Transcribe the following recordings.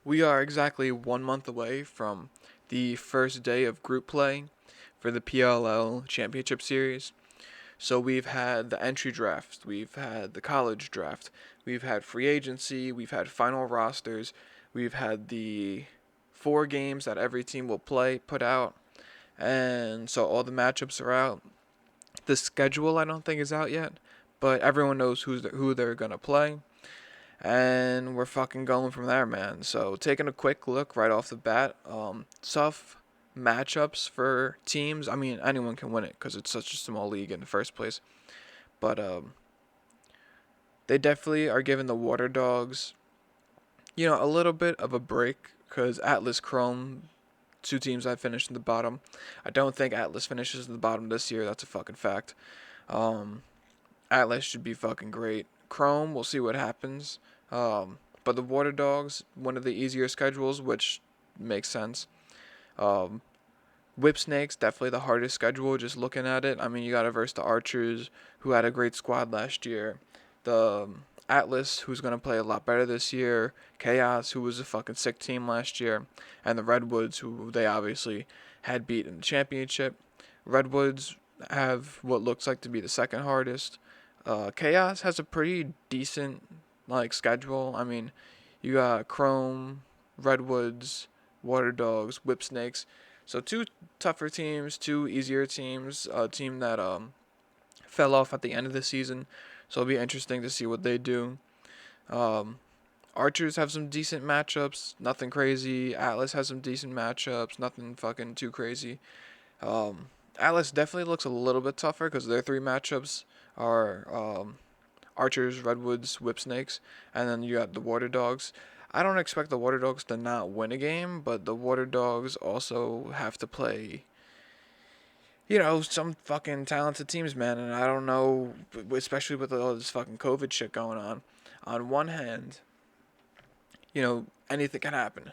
We are exactly 1 month away from the first day of group play for the PLL Championship Series. So we've had the entry draft, we've had the college draft, we've had free agency, we've had final rosters, we've had the 4 games that every team will play put out, and so all the matchups are out. The schedule I don't think is out yet, but everyone knows who they're gonna play, and we're fucking going from there, man. So taking a quick look right off the bat, tough matchups for teams. I mean, anyone can win it because it's such a small league in the first place. But they definitely are giving the Water Dogs, a little bit of a break because Atlas Chrome, 2 teams I finished in the bottom. I don't think Atlas finishes in the bottom this year. That's a fucking fact. Um, Atlas should be fucking great. Chrome, we'll see what happens. But the Water Dogs, one of the easier schedules, which makes sense. Um, Whip Snakes, definitely the hardest schedule, just looking at it. I mean, you got to verse the Archers, who had a great squad last year. The Atlas, who's going to play a lot better this year. Chaos, who was a fucking sick team last year. And the Redwoods, who they obviously had beat in the championship. Redwoods have what looks like to be the second hardest. Chaos has a pretty decent schedule. I mean, you got Chrome, Redwoods, Water Dogs, Whip Snakes. So 2 tougher teams, 2 easier teams. A team that fell off at the end of the season, so it'll be interesting to see what they do. Um, Archers have some decent matchups, nothing crazy. Atlas has some decent matchups, nothing fucking too crazy. Um, Atlas definitely looks a little bit tougher because their 3 matchups are Archers, Redwoods, Whipsnakes, and then you got the Water Dogs. I don't expect the Water Dogs to not win a game, but the Water Dogs also have to play, some fucking talented teams, man. And I don't know, especially with all this fucking COVID shit going on. On one hand, anything can happen.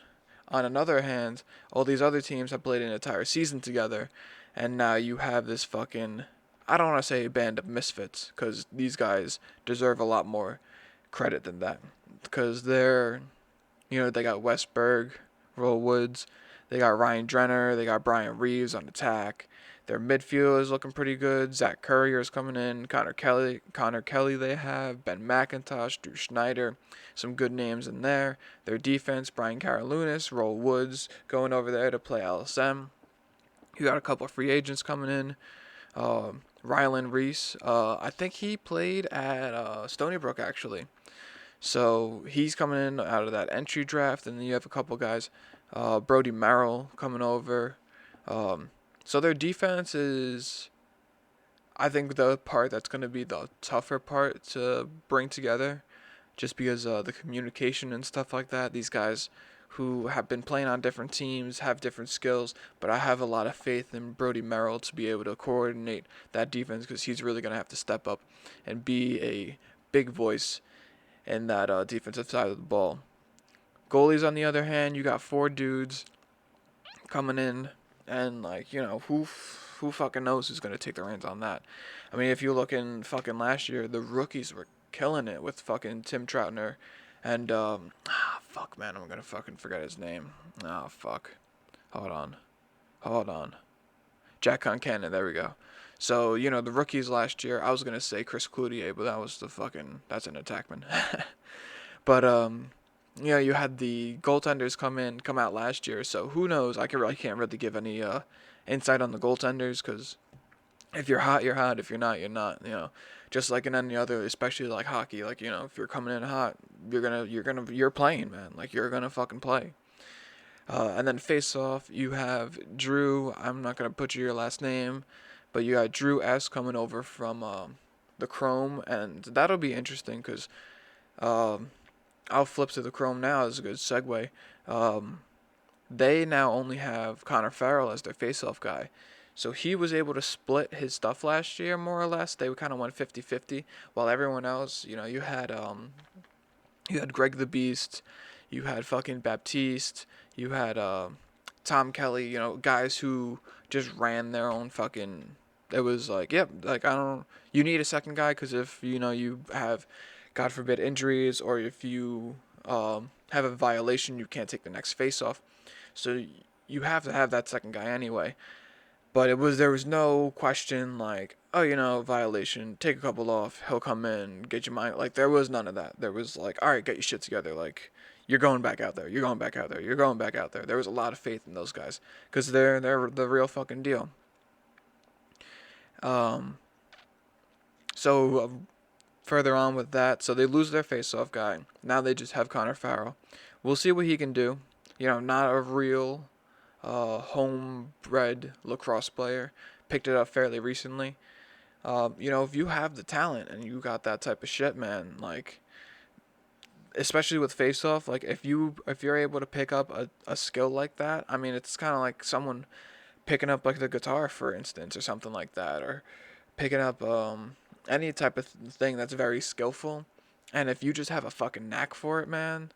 On another hand, all these other teams have played an entire season together, and now you have this fucking, I don't want to say band of misfits, because these guys deserve a lot more credit than that. Because they got Westberg, Roll Woods, they got Ryan Drenner, they got Brian Reeves on attack. Their midfield is looking pretty good. Zach Courier is coming in. Connor Kelly they have. Ben McIntosh, Drew Schneider. Some good names in there. Their defense, Brian Carolunas, Roll Woods going over there to play LSM. You got a couple of free agents coming in. Rylan Reese. I think he played at Stony Brook actually. So he's coming in out of that entry draft, and then you have a couple guys, Brody Merrill coming over. So their defense is, I think, the part that's going to be the tougher part to bring together, just because the communication and stuff like that. These guys who have been playing on different teams have different skills, but I have a lot of faith in Brody Merrill to be able to coordinate that defense because he's really going to have to step up and be a big voice in that defensive side of the ball. Goalies, on the other hand, you got 4 dudes coming in, and who fucking knows who's gonna take the reins on that. I mean, if you look in fucking last year, the rookies were killing it with fucking Tim Troutner, and fuck man, I'm gonna fucking forget his name. Fuck, hold on, Jack Concannon. There we go. So the rookies last year, I was gonna say Chris Cloutier, but that's an attackman. But you had the goaltenders come out last year, so who knows? I can't really give any insight on the goaltenders because if you're hot, you're hot. If you're not, you're not. Just like in any other, especially like hockey. If you're coming in hot, you're playing, man. You're gonna fucking play. And then face off, you have Drew. I'm not gonna butcher your last name, but you got Drew S coming over from the Chrome, and that'll be interesting because. I'll flip to the Chrome now as a good segue. Um, they now only have Connor Farrell as their face-off guy. So he was able to split his stuff last year, more or less. They kind of went 50-50, while everyone else, you had Greg the Beast, you had fucking Baptiste, you had Tom Kelly, guys who just ran their own fucking. It was like, yep, I don't. You need a second guy because if you have, God forbid, injuries, or if you have a violation, you can't take the next face off. So you have to have that second guy anyway. But there was no question like, oh, violation, take a couple off, he'll come in, get your mind. Like, there was none of that. There was like, all right, get your shit together. Like, you're going back out there. You're going back out there. You're going back out there. There was a lot of faith in those guys because they're the real fucking deal. Um, so further on with that, so they lose their face-off guy. Now they just have Connor Farrell. We'll see what he can do. Not a real homebred lacrosse player. Picked it up fairly recently. If you have the talent and you got that type of shit, man, like, especially with face-off, like, if you're able to pick up a skill like that, I mean, it's kind of like someone picking up, like, the guitar, for instance, or something like that, or picking up any type of thing that's very skillful. And if you just have a fucking knack for it, man,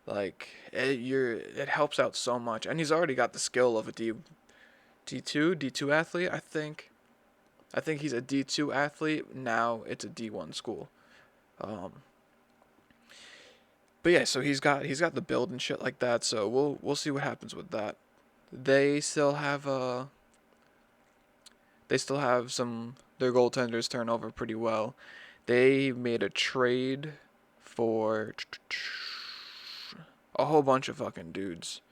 like, it helps out so much. And he's already got the skill of a D2 athlete, I think. I think he's a D2 athlete. Now it's a D1 school. Um, but yeah, so he's got the build and shit like that. So we'll see what happens with that. They still have some, their goaltenders turn over pretty well. They made a trade for a whole bunch of fucking dudes.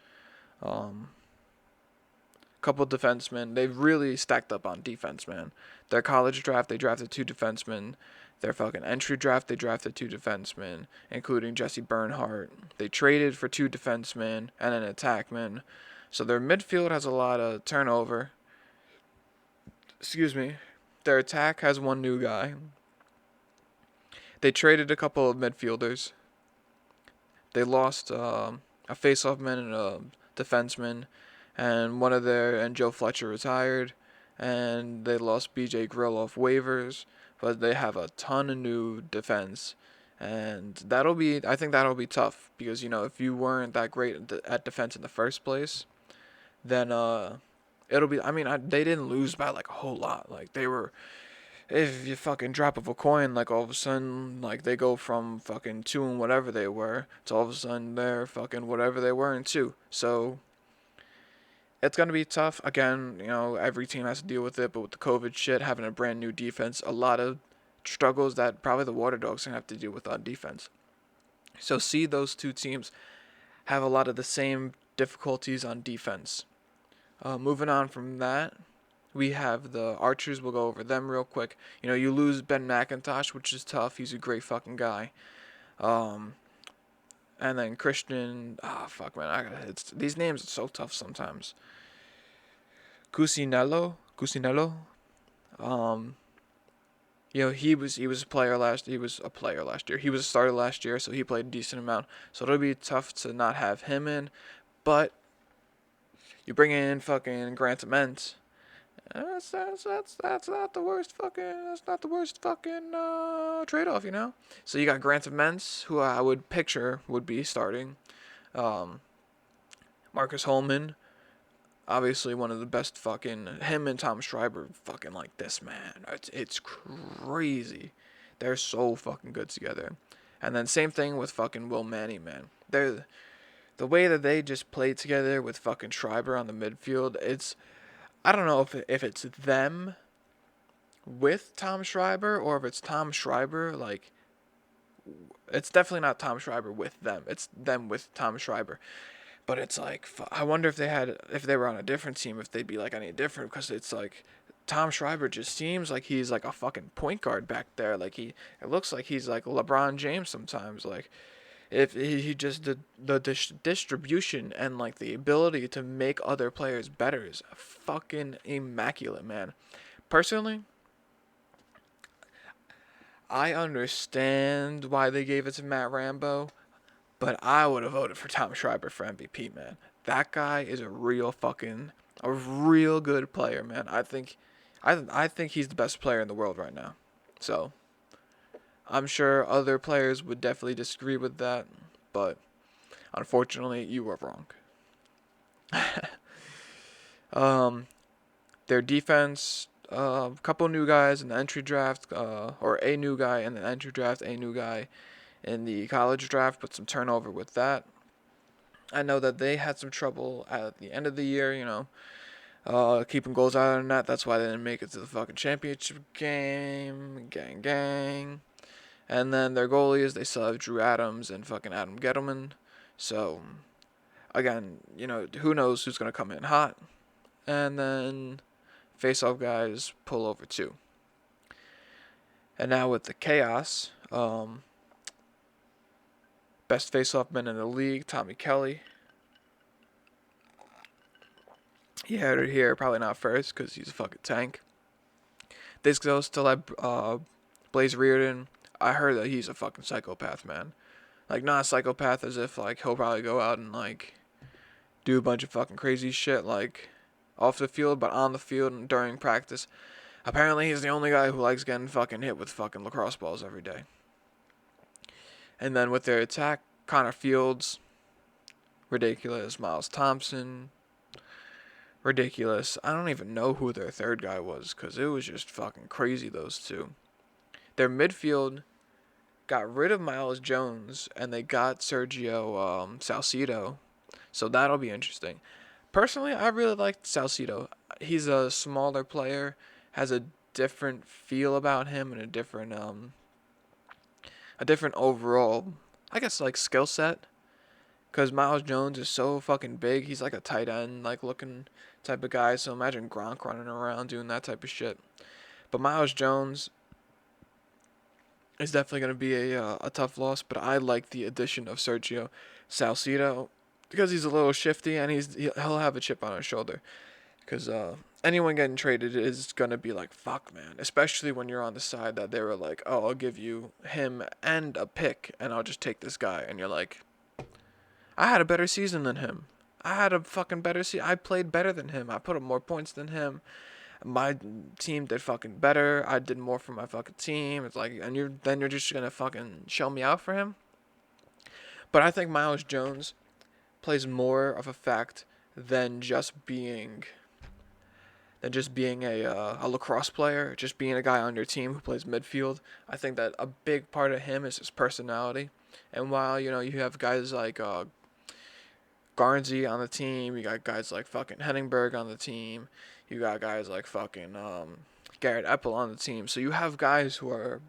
Couple defensemen. They've really stacked up on defense, man. Their college draft, they drafted 2 defensemen. Their fucking entry draft, they drafted 2 defensemen, including Jesse Bernhardt. They traded for 2 defensemen and an attackman. So their midfield has a lot of turnover. Excuse me. Their attack has 1 new guy. They traded a couple of midfielders. They lost a face-off man and a defenseman, and Joe Fletcher retired, and they lost BJ Grill off waivers, but they have a ton of new defense, and I think that'll be tough, because, if you weren't that great at defense in the first place, then, it'll be, I mean, they didn't lose by, like, a whole lot. Like, if you fucking drop of a coin, like, all of a sudden, like, they go from fucking 2 and whatever they were to all of a sudden they're fucking whatever they were in 2. So it's going to be tough. Again, every team has to deal with it, but with the COVID shit, having a brand new defense, a lot of struggles that probably the Water Dogs going to have to deal with on defense. So see those 2 teams have a lot of the same difficulties on defense. Moving on from that, we have the Archers. We'll go over them real quick. You lose Ben McIntosh, which is tough. He's a great fucking guy. And then Christian, fuck, man, these names are so tough sometimes. Cusinello. He was a player last year. He was a starter last year, so he played a decent amount. So it'll be tough to not have him in. But you bring in fucking Grant Ament. That's not the worst fucking trade-off, So you got Grant Ament, who I would picture would be starting. Marcus Holman, obviously one of the best him and Tom Schreiber fucking like this, man. It's crazy. They're so fucking good together. And then same thing with fucking Will Manny, man. The way that they just play together with fucking Schreiber on the midfield, I don't know if it's them with Tom Schreiber or if it's Tom Schreiber, like, it's definitely not Tom Schreiber with them. It's them with Tom Schreiber. But it's like, I wonder if they were on a different team, if they'd be like any different, because it's like Tom Schreiber just seems like he's like a fucking point guard back there. Like it looks like he's like LeBron James sometimes. Like, if he just the distribution and like the ability to make other players better is fucking immaculate, man. Personally, I understand why they gave it to Matt Rambo, but I would have voted for Tom Schreiber for MVP, man. That guy is a real good player, man. I think he's the best player in the world right now. So I'm sure other players would definitely disagree with that, but unfortunately, you were wrong. Their defense, a couple new guys in the entry draft, or a new guy in the entry draft, a new guy in the college draft, but some turnover with that. I know that they had some trouble at the end of the year, keeping goals out of the net. That's why they didn't make it to the fucking championship game. Gang, gang. And then their goalies, they still have Drew Adams and fucking Adam Gettleman. So, again, who knows who's going to come in hot. And then face-off guys pull over too. And now with the chaos, best face-off man in the league, Tommy Kelly. He had it here, probably not first because he's a fucking tank. They still have Blaze Reardon. I heard that he's a fucking psychopath, man. Like, not a psychopath as if, like, he'll probably go out and, like, do a bunch of fucking crazy shit, like, off the field, but on the field and during practice. Apparently, he's the only guy who likes getting fucking hit with fucking lacrosse balls every day. And then with their attack, Connor Fields, ridiculous. Miles Thompson, ridiculous. I don't even know who their third guy was because it was just fucking crazy, those two. Their midfield got rid of Miles Jones and they got Sergio Salcido. So that'll be interesting. Personally, I really liked Salcido. He's a smaller player, has a different feel about him and a different overall, I guess, like, skill set. Cause Miles Jones is so fucking big. He's like a tight end like looking type of guy. So imagine Gronk running around doing that type of shit. But Miles Jones is definitely gonna be a tough loss. But I like the addition of Sergio Salcido because he's a little shifty and he'll have a chip on his shoulder. Cause anyone getting traded is gonna be like, fuck, man. Especially when you're on the side that they were like, oh, I'll give you him and a pick and I'll just take this guy. And you're like, I had a better season than him. I had a fucking better season. I played better than him. I put up more points than him. My team did fucking better. I did more for my fucking team. It's like, and you're just gonna fucking shell me out for him. But I think Miles Jones plays more of a fact than just being a lacrosse player, just being a guy on your team who plays midfield. I think that a big part of him is his personality. And while you have guys like Garnsey on the team, you got guys like fucking Henningberg on the team, you got guys like fucking Garrett Epple on the team. So you have guys who are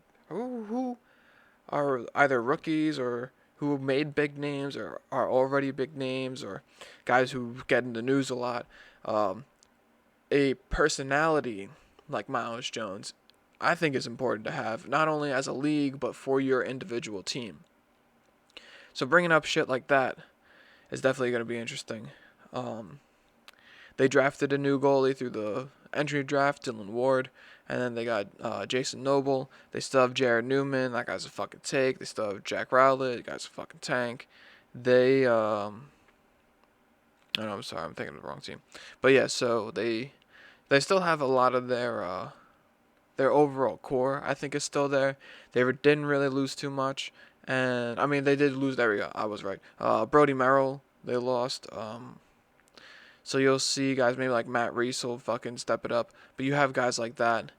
either rookies or who made big names or are already big names or guys who get in the news a lot. A personality like Miles Jones, I think, is important to have, not only as a league but for your individual team. So bringing up shit like that is definitely going to be interesting. They drafted a new goalie through the entry draft, Dylan Ward, and then they got Jason Noble. They still have Jared Newman. That guy's a fucking take. They still have Jack Rowlett. That guy's a fucking tank. They oh no, I'm sorry, I'm thinking of the wrong team. But yeah, so they still have a lot of their overall core. I think is still there. They didn't really lose too much. And I mean, they did lose. There we go. I was right. Brody Merrill, they lost. So you'll see guys maybe like Matt Reese will fucking step it up. But you have guys like that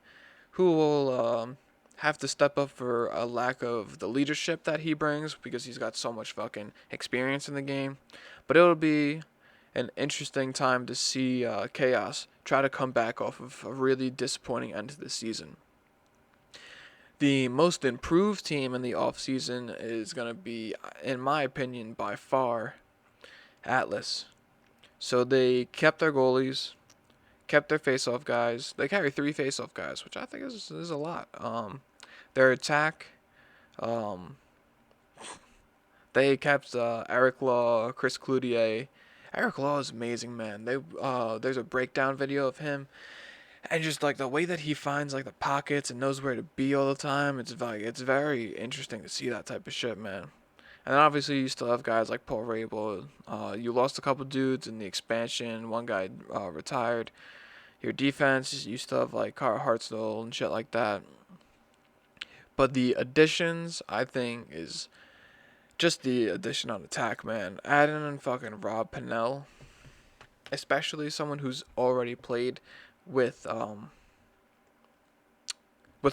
who will have to step up for a lack of the leadership that he brings because he's got so much fucking experience in the game. But it'll be an interesting time to see Chaos try to come back off of a really disappointing end to the season. The most improved team in the offseason is going to be, in my opinion, by far, Atlas. So they kept their goalies, kept their face-off guys. They carry 3 face-off guys, which I think is a lot. Their attack, um, they kept Eric Law, Chris Cloutier. Eric Law is amazing, man. There's a breakdown video of him. And just like the way that he finds like the pockets and knows where to be all the time, it's very interesting to see that type of shit, man. And then obviously you still have guys like Paul Rabel. You lost a couple dudes in the expansion. One guy retired. Your defense, you still have like Carl Hartzell and shit like that. But the additions, I think, is just the addition on attack, man. Adding in fucking Rob Pennell, especially someone who's already played with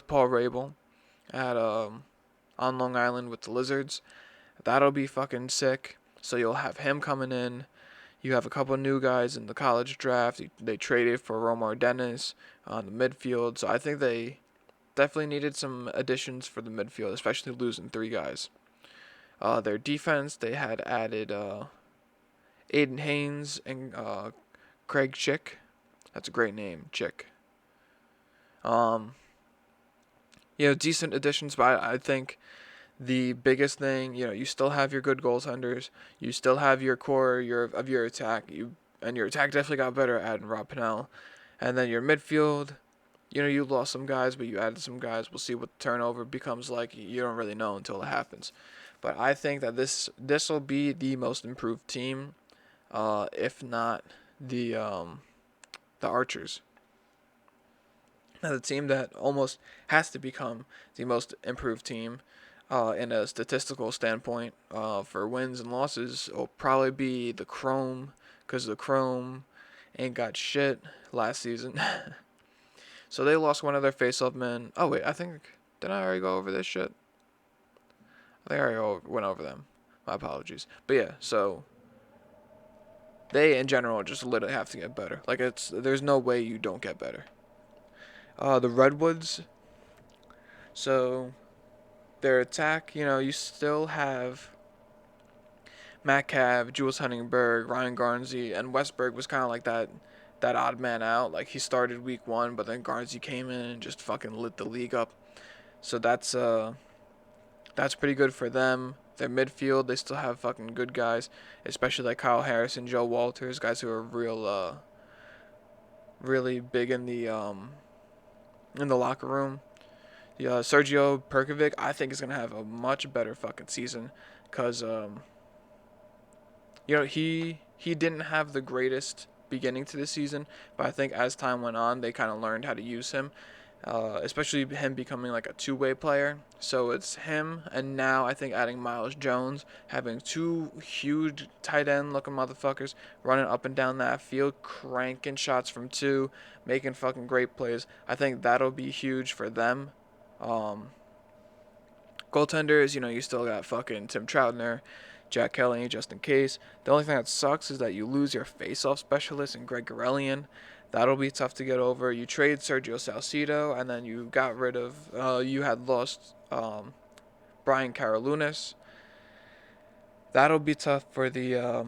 Paul Rabel at on Long Island with the Lizards. That'll be fucking sick. So you'll have him coming in. You have a couple of new guys in the college draft. They traded for Romar Dennis on the midfield. So I think they definitely needed some additions for the midfield, especially losing 3 guys. Their defense, they had added Aiden Haynes and Craig Chick. That's a great name, Chick. Um, decent additions, but I think the biggest thing, you still have your good goaltenders. You still have your core of your attack. Your attack definitely got better adding Rob Pennell. And then your midfield, you lost some guys, but you added some guys. We'll see what the turnover becomes like. You don't really know until it happens. But I think that this will be the most improved team, if not the Archers. Now, the team that almost has to become the most improved team in a statistical standpoint for wins and losses will probably be the Chrome, because the Chrome ain't got shit last season. So they lost one of their face-off men. Oh, wait, did I already go over this shit? I think I already went over them. My apologies. But yeah, so they in general just literally have to get better. Like, there's no way you don't get better. The Redwoods, so their attack, you still have Matt Cav, Jules Henningberg, Ryan Garnsey, and Westberg was kind of like that odd man out. Like, he started week 1, but then Garnsey came in and just fucking lit the league up. So that's pretty good for them. Their midfield, they still have fucking good guys, especially like Kyle Harrison, Joe Walters, guys who are really big in the locker room. Sergio Perkovic, I think, is gonna have a much better fucking season, cause he didn't have the greatest beginning to the season, but I think as time went on, they kind of learned how to use him, especially him becoming like a two-way player. So it's him, and now I think adding Miles Jones, having 2 huge tight end looking motherfuckers running up and down that field, cranking shots from 2, making fucking great plays. I think that'll be huge for them. Goaltenders, you still got fucking Tim Troutner, Jack Kelly, just in case. The only thing that sucks is that you lose your face-off specialist in Greg Garellian. That'll be tough to get over. You trade Sergio Salcido, and then you got rid of, you had lost Brian Karalunas. That'll be tough for the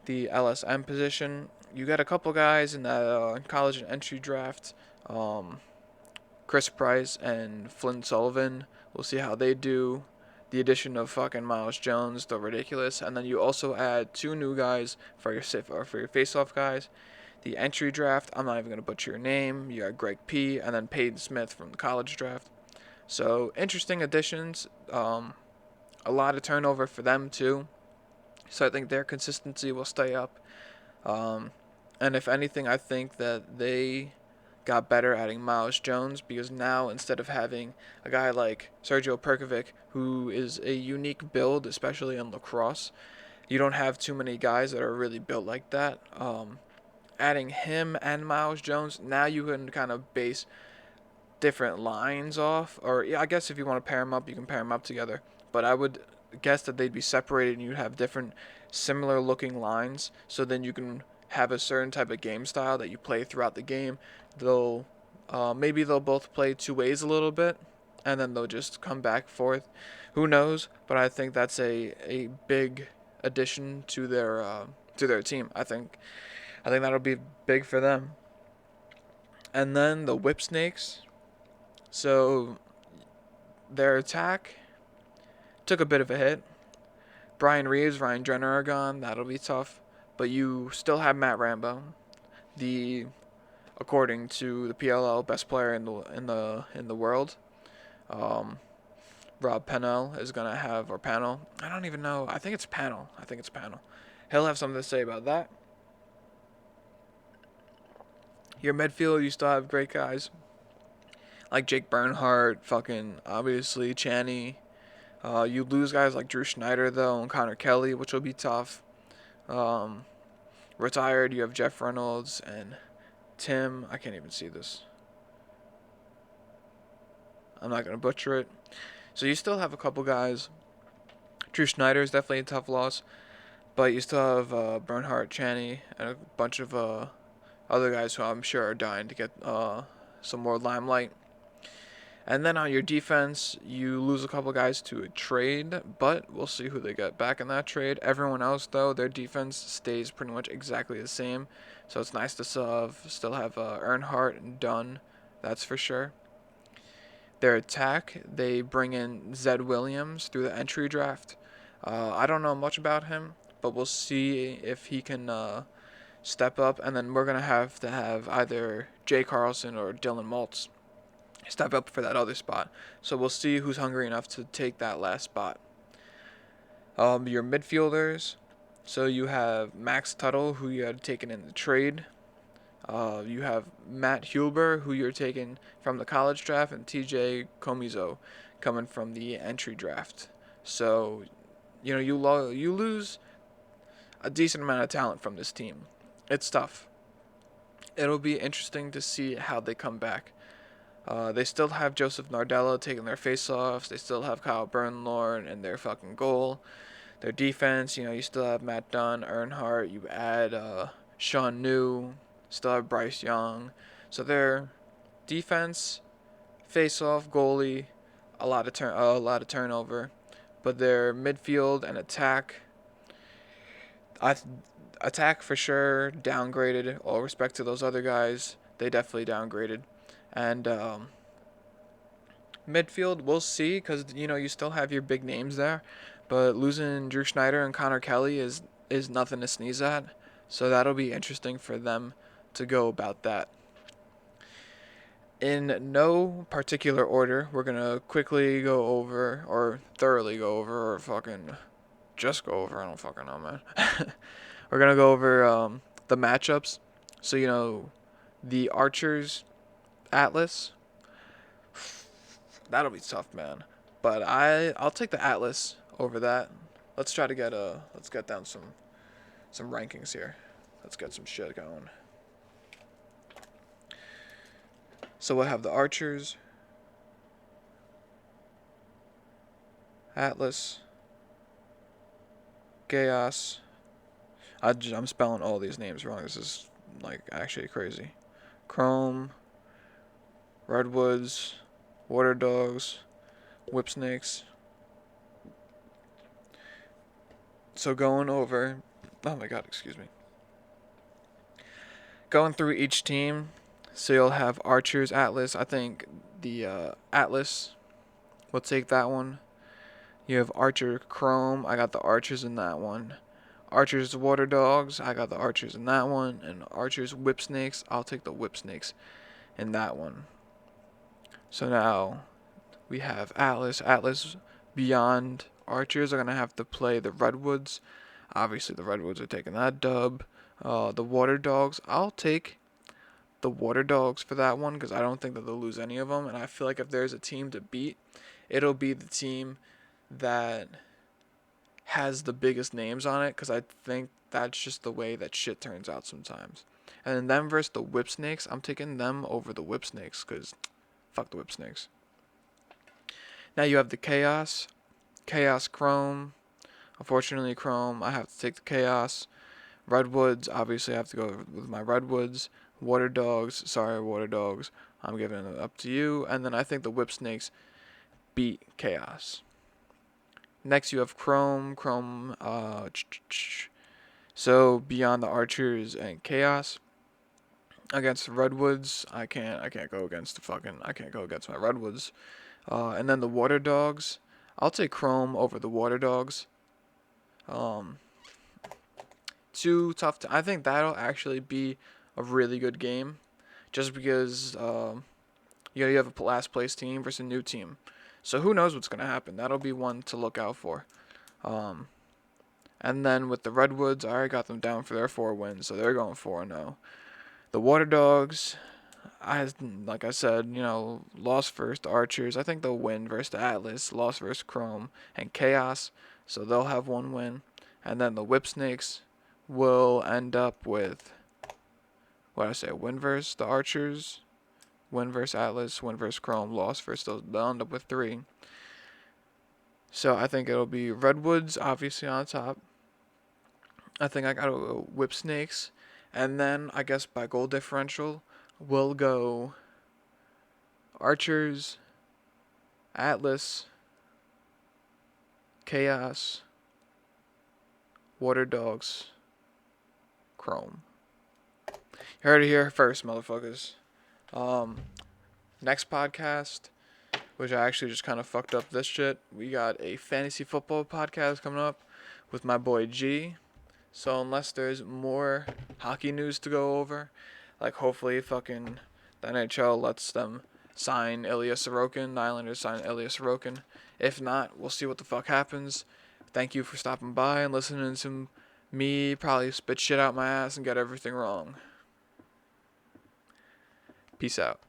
LSM position. You got a couple guys in that college and entry draft. Chris Price and Flynn Sullivan. We'll see how they do. The addition of fucking Miles Jones, the ridiculous, and then you also add 2 new guys for your face-off guys. The entry draft, I'm not even gonna butcher your name. You got Greg P. and then Peyton Smith from the college draft. So interesting additions. A lot of turnover for them too. So I think their consistency will stay up. And if anything, I think that they got better adding Miles Jones, because now instead of having a guy like Sergio Perkovic, who is a unique build, especially in lacrosse, you don't have too many guys that are really built like that. Adding him and Miles Jones, now you can kind of base different lines off, or yeah, I guess if you want to pair them up, you can pair them up together. But I would guess that they'd be separated and you'd have different similar looking lines, so then you can have a certain type of game style that you play throughout the game. Maybe they'll both play 2 ways a little bit, and then they'll just come back forth. Who knows? But I think that's a big addition to their team. I think that'll be big for them. And then the Whip Snakes. So their attack took a bit of a hit. Brian Reeves, Ryan Drenner are gone. That'll be tough. But you still have Matt Rambo, according to the PLL, best player in the world. Rob Pennell is gonna have, or Panel. I don't even know. I think it's Panel. He'll have something to say about that. Your midfield, you still have great guys like Jake Bernhardt, fucking obviously Channy. You lose guys like Drew Schneider though, and Connor Kelly, which will be tough. Retired, you have Jeff Reynolds and Tim. I can't even see this. I'm not gonna butcher it. So you still have a couple guys. Drew Schneider is definitely a tough loss. But you still have Bernhardt, Chaney, and a bunch of other guys who I'm sure are dying to get some more limelight. And then on your defense, you lose a couple guys to a trade, but we'll see who they get back in that trade. Everyone else, though, their defense stays pretty much exactly the same. So it's nice to still have Earnhardt and Dunn, that's for sure. Their attack, they bring in Zed Williams through the entry draft. I don't know much about him, but we'll see if he can step up. And then we're going to have either Jay Carlson or Dylan Maltz step up for that other spot. So we'll see who's hungry enough to take that last spot. Your midfielders. So you have Max Tuttle, who you had taken in the trade. You have Matt Huber, who you're taking from the college draft, and TJ Comizo coming from the entry draft. So, you lose a decent amount of talent from this team. It's tough. It'll be interesting to see how they come back. They still have Joseph Nardella taking their face-offs. They still have Kyle Bernlord in their fucking goal. Their defense, you still have Matt Dunn, Earnhardt. You add Sean New, still have Bryce Young. So their defense, face-off, goalie, a lot of turnover. But their midfield and attack for sure downgraded. All respect to those other guys, they definitely downgraded. And midfield, we'll see, because you still have your big names there, but losing Drew Schneider and Connor Kelly is nothing to sneeze at. So that'll be interesting for them to go about that. In no particular order, we're gonna quickly go over, or thoroughly go over, or fucking just go over. I don't fucking know, man. We're gonna go over the matchups. So the Archers Atlas. That'll be tough, man. But I'll take the Atlas over that. Let's try to let's get down some rankings here. Let's get some shit going. So we'll have the Archers, Atlas, Chaos. I'm spelling all these names wrong. This is actually crazy. Chrome, Redwoods, Water Dogs, Whip Snakes. So going over, oh my god, excuse me. Going through each team, so you'll have Archers, Atlas. I think the Atlas will take that one. You have Archer Chrome. I got the Archers in that one. Archers Water Dogs. I got the Archers in that one. And Archers Whip Snakes. I'll take the Whip Snakes in that one. So now we have Atlas. Atlas beyond Archers are going to have to play the Redwoods. Obviously, the Redwoods are taking that dub. The Water Dogs, I'll take the Water Dogs for that one, because I don't think that they'll lose any of them. And I feel like if there's a team to beat, it'll be the team that has the biggest names on it, because I think that's just the way that shit turns out sometimes. And then them versus the Whip Snakes, I'm taking them over the Whip Snakes, because fuck the Whip Snakes. Now you have the Chaos Chrome. Unfortunately, Chrome, I have to take the Chaos. Redwoods, obviously I have to go with my Redwoods. Water Dogs, sorry Water Dogs, I'm giving it up to you. And then I think the Whip Snakes beat Chaos. Next you have Chrome. So beyond the Archers and Chaos, against the Redwoods, I can't go against my Redwoods. And then the Water Dogs, I'll take Chrome over the Water Dogs. Too tough I think that'll actually be a really good game, just because you have a last place team versus a new team. So who knows what's gonna happen? That'll be one to look out for. And then with the Redwoods, I already got them down for their 4 wins, so they're going 4-0. The Water Dogs, like I said, lost versus the Archers. I think they'll win versus the Atlas, lost versus Chrome and Chaos, so they'll have 1 win. And then the Whip Snakes will end up with, win versus the Archers, win versus Atlas, win versus Chrome, loss versus those. They'll end up with 3. So I think it'll be Redwoods, obviously, on top. I think I gotta go Whip Snakes. And then I guess by goal differential, we'll go Archers, Atlas, Chaos, Water Dogs, Chrome. You heard it here first, motherfuckers. Um, Next podcast, which I actually just kind of fucked up this shit. We got a fantasy football podcast coming up with my boy G. So unless there's more hockey news to go over, like hopefully fucking the NHL lets them sign Ilya Sorokin, the Islanders sign Ilya Sorokin. If not, we'll see what the fuck happens. Thank you for stopping by and listening to me probably spit shit out my ass and get everything wrong. Peace out.